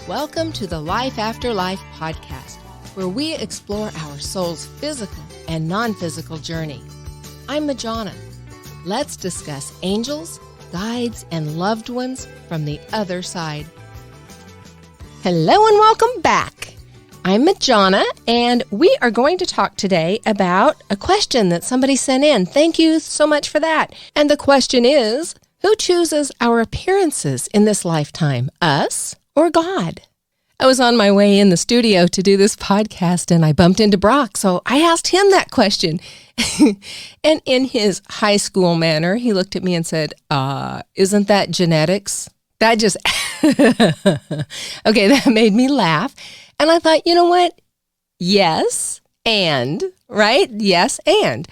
Welcome to the Life After Life podcast, where we explore our soul's physical and non-physical journey. I'm Majana. Let's discuss angels, guides, and loved ones from the other side. Hello and welcome back. I'm Majana, and we are going to talk today about a question that somebody sent in. Thank you so much for that. And the question is, who chooses our appearances in this lifetime, us or God? I was on my way in the studio to do this podcast and I bumped into Brock, so I asked him that question. And in his high school manner, he looked at me and said, isn't that genetics? That just, okay, that made me laugh. And I thought, you know what? Yes, and, right? Yes, and.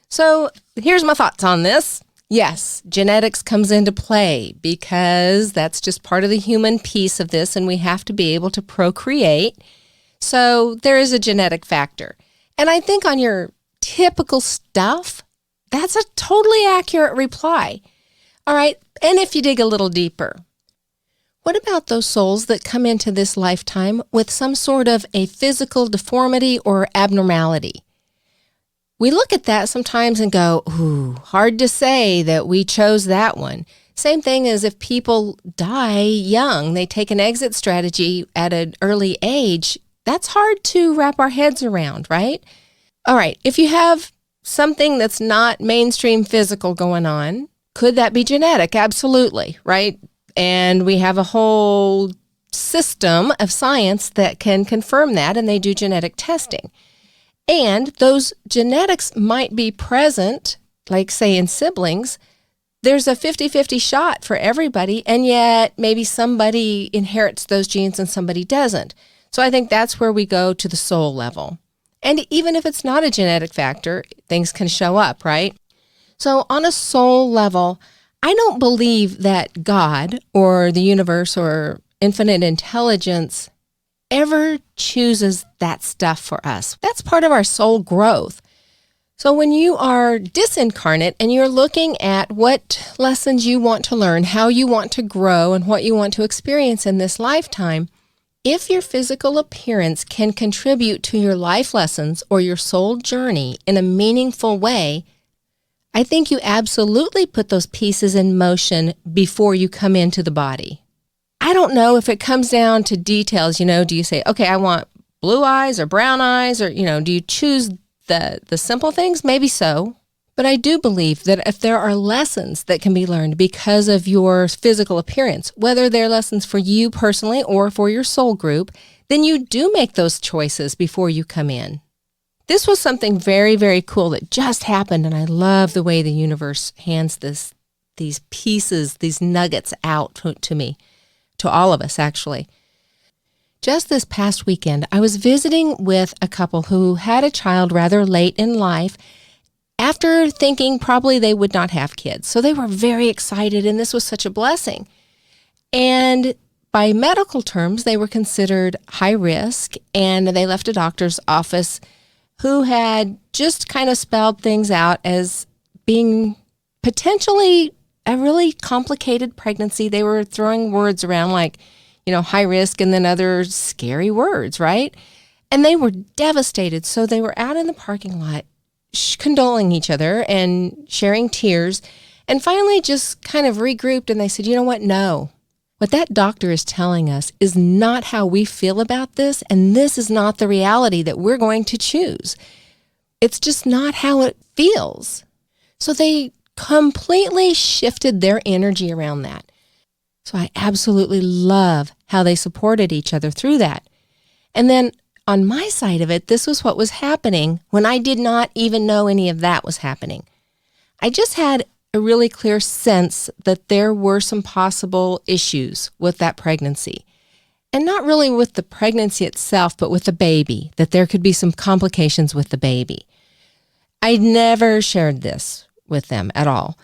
So here's my thoughts on this. Yes, genetics comes into play because that's just part of the human piece of this, and we have to be able to procreate. So there is a genetic factor. And I think on your typical stuff, that's a totally accurate reply. All right, and if you dig a little deeper, what about those souls that come into this lifetime with some sort of a physical deformity or abnormality? We look at that sometimes and go, ooh, hard to say that we chose that one. Same thing as if people die young, they take an exit strategy at an early age. That's hard to wrap our heads around, right? All right, if you have something that's not mainstream physical going on, could that be genetic? Absolutely, right? And we have a whole system of science that can confirm that, and they do genetic testing. And those genetics might be present, like say in siblings. There's a 50-50 shot for everybody, and yet maybe somebody inherits those genes and somebody doesn't. So I think that's where we go to the soul level. And even if it's not a genetic factor, things can show up, right? So on a soul level, I don't believe that God or the universe or infinite intelligence ever chooses that stuff for us. That's part of our soul growth. So when you are disincarnate and you're looking at what lessons you want to learn, how you want to grow, and what you want to experience in this lifetime, if your physical appearance can contribute to your life lessons or your soul journey in a meaningful way, I think you absolutely put those pieces in motion before you come into the body. I don't know if it comes down to details, do you say, okay, I want blue eyes or brown eyes, or, do you choose the simple things? Maybe so. But I do believe that if there are lessons that can be learned because of your physical appearance, whether they're lessons for you personally or for your soul group, then you do make those choices before you come in. This was something very, very cool that just happened, and I love the way the universe hands these pieces, these nuggets out to me. To all of us, actually. Just this past weekend, I was visiting with a couple who had a child rather late in life after thinking probably they would not have kids. So they were very excited, and this was such a blessing. And by medical terms, they were considered high risk, and they left a doctor's office who had just kind of spelled things out as being potentially a really complicated pregnancy. They were throwing words around like, high risk and then other scary words, right? And they were devastated. So they were out in the parking lot condoling each other and sharing tears, and finally just kind of regrouped, and they said, you know what? No. What that doctor is telling us is not how we feel about this, and this is not the reality that we're going to choose. It's just not how it feels. So they completely shifted their energy around that. So I absolutely love how they supported each other through that. And then on my side of it, this was what was happening when I did not even know any of that was happening. I just had a really clear sense that there were some possible issues with that pregnancy. And not really with the pregnancy itself, but with the baby, that there could be some complications with the baby. I never shared this with them at all.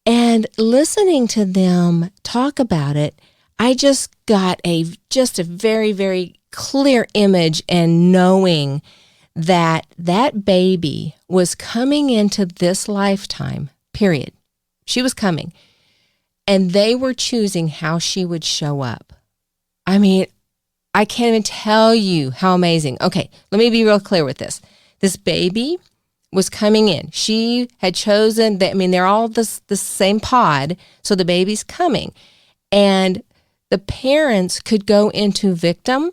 And listening to them talk about it, I just got a very, very clear image, and knowing that that baby was coming into this lifetime, period. She was coming, and they were choosing how she would show up. I mean, I can't even tell you how amazing. Okay, let me be real clear with this. This baby was coming in. She had chosen, they're all the same pod, so the baby's coming. And the parents could go into victim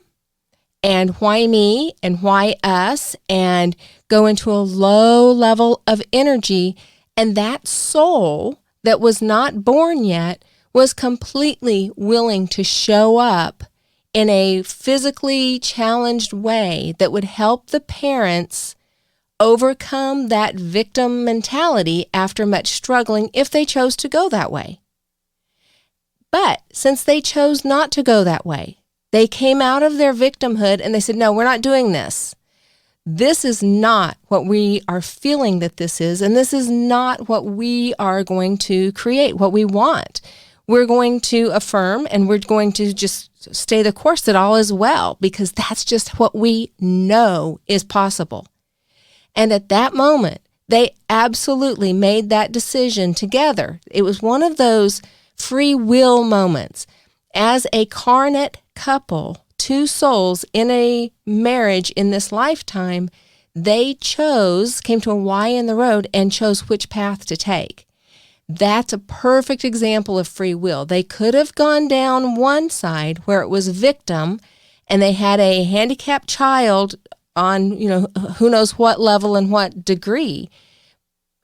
and why me and why us and go into a low level of energy. And that soul that was not born yet was completely willing to show up in a physically challenged way that would help the parents overcome that victim mentality after much struggling if they chose to go that way. But since they chose not to go that way, they came out of their victimhood and they said, no, we're not doing this. This is not what we are feeling that this is, and this is not what we are going to create, what we want. We're going to affirm and we're going to just stay the course that all is well, because that's just what we know is possible. And at that moment, they absolutely made that decision together. It was one of those free will moments. As a carnate couple, two souls in a marriage in this lifetime, they came to a Y in the road and chose which path to take. That's a perfect example of free will. They could have gone down one side where it was victim and they had a handicapped child on, who knows what level and what degree.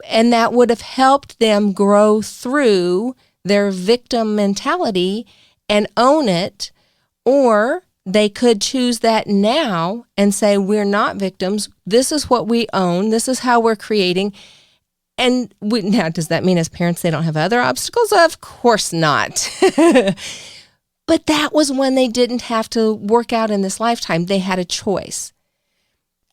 And that would have helped them grow through their victim mentality and own it. Or they could choose that now and say, we're not victims. This is what we own. This is how we're creating. And now, does that mean as parents they don't have other obstacles? Of course not. But that was when they didn't have to work out in this lifetime. They had a choice.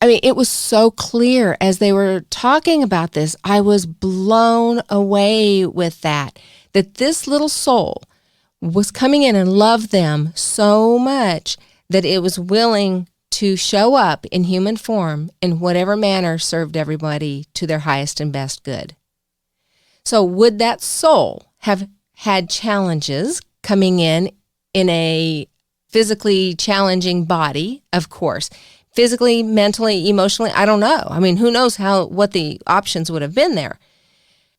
It was so clear as they were talking about this. I was blown away with that this little soul was coming in and loved them so much that it was willing to show up in human form in whatever manner served everybody to their highest and best good. So would that soul have had challenges coming in a physically challenging body? Of course. Physically, mentally, emotionally, I don't know. Who knows what the options would have been there.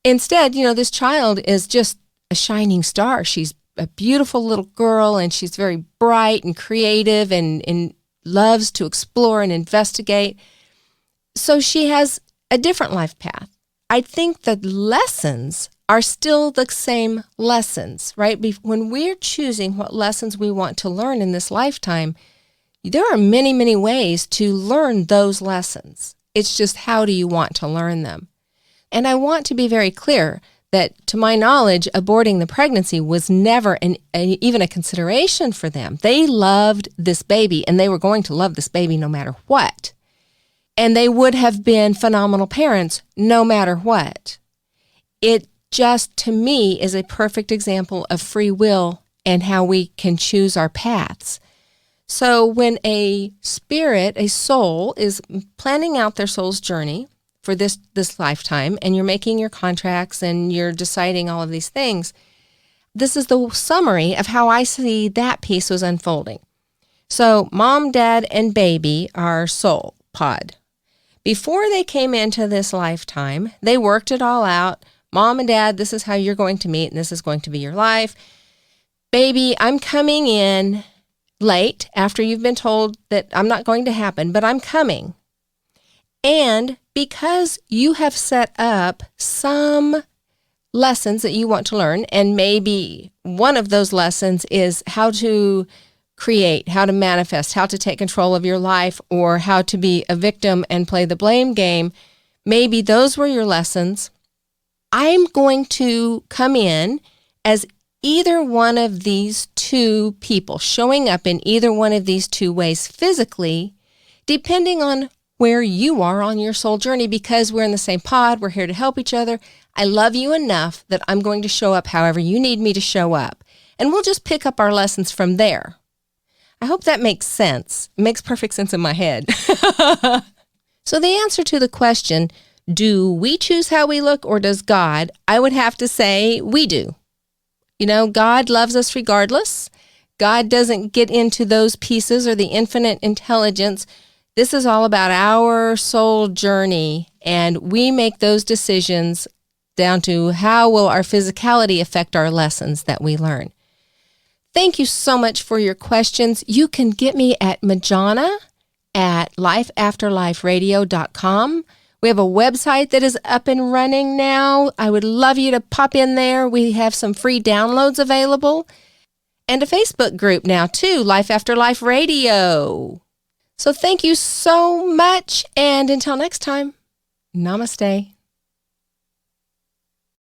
Instead, this child is just a shining star. She's a beautiful little girl, and she's very bright and creative and loves to explore and investigate. So she has a different life path. I think the lessons are still the same lessons, right? When we're choosing what lessons we want to learn in this lifetime, there are many, many ways to learn those lessons. It's just how do you want to learn them? And I want to be very clear that, to my knowledge, aborting the pregnancy was never even a consideration for them. They loved this baby, and they were going to love this baby no matter what. And they would have been phenomenal parents no matter what. It just, to me, is a perfect example of free will and how we can choose our paths. So when a spirit, a soul, is planning out their soul's journey for this lifetime, and you're making your contracts and you're deciding all of these things, this is the summary of how I see that piece was unfolding. So mom, dad, and baby are soul pod. Before they came into this lifetime, they worked it all out. Mom and dad, this is how you're going to meet, and this is going to be your life. Baby, I'm coming in late after you've been told that I'm not going to happen, but I'm coming. And because you have set up some lessons that you want to learn, and maybe one of those lessons is how to create, how to manifest, how to take control of your life, or how to be a victim and play the blame game, maybe those were your lessons. I'm going to come in as either one of these two people, showing up in either one of these two ways physically, depending on where you are on your soul journey, because we're in the same pod, we're here to help each other. I love you enough that I'm going to show up however you need me to show up. And we'll just pick up our lessons from there. I hope that makes sense. It makes perfect sense in my head. So the answer to the question, do we choose how we look or does God? I would have to say we do. God loves us regardless. God doesn't get into those pieces or the infinite intelligence. This is all about our soul journey, and we make those decisions down to how will our physicality affect our lessons that we learn. Thank you so much for your questions. You can get me at majana@lifeafterliferadio.com. We have a website that is up and running now. I would love you to pop in there. We have some free downloads available. And a Facebook group now too, Life After Life Radio. So thank you so much. And until next time, namaste.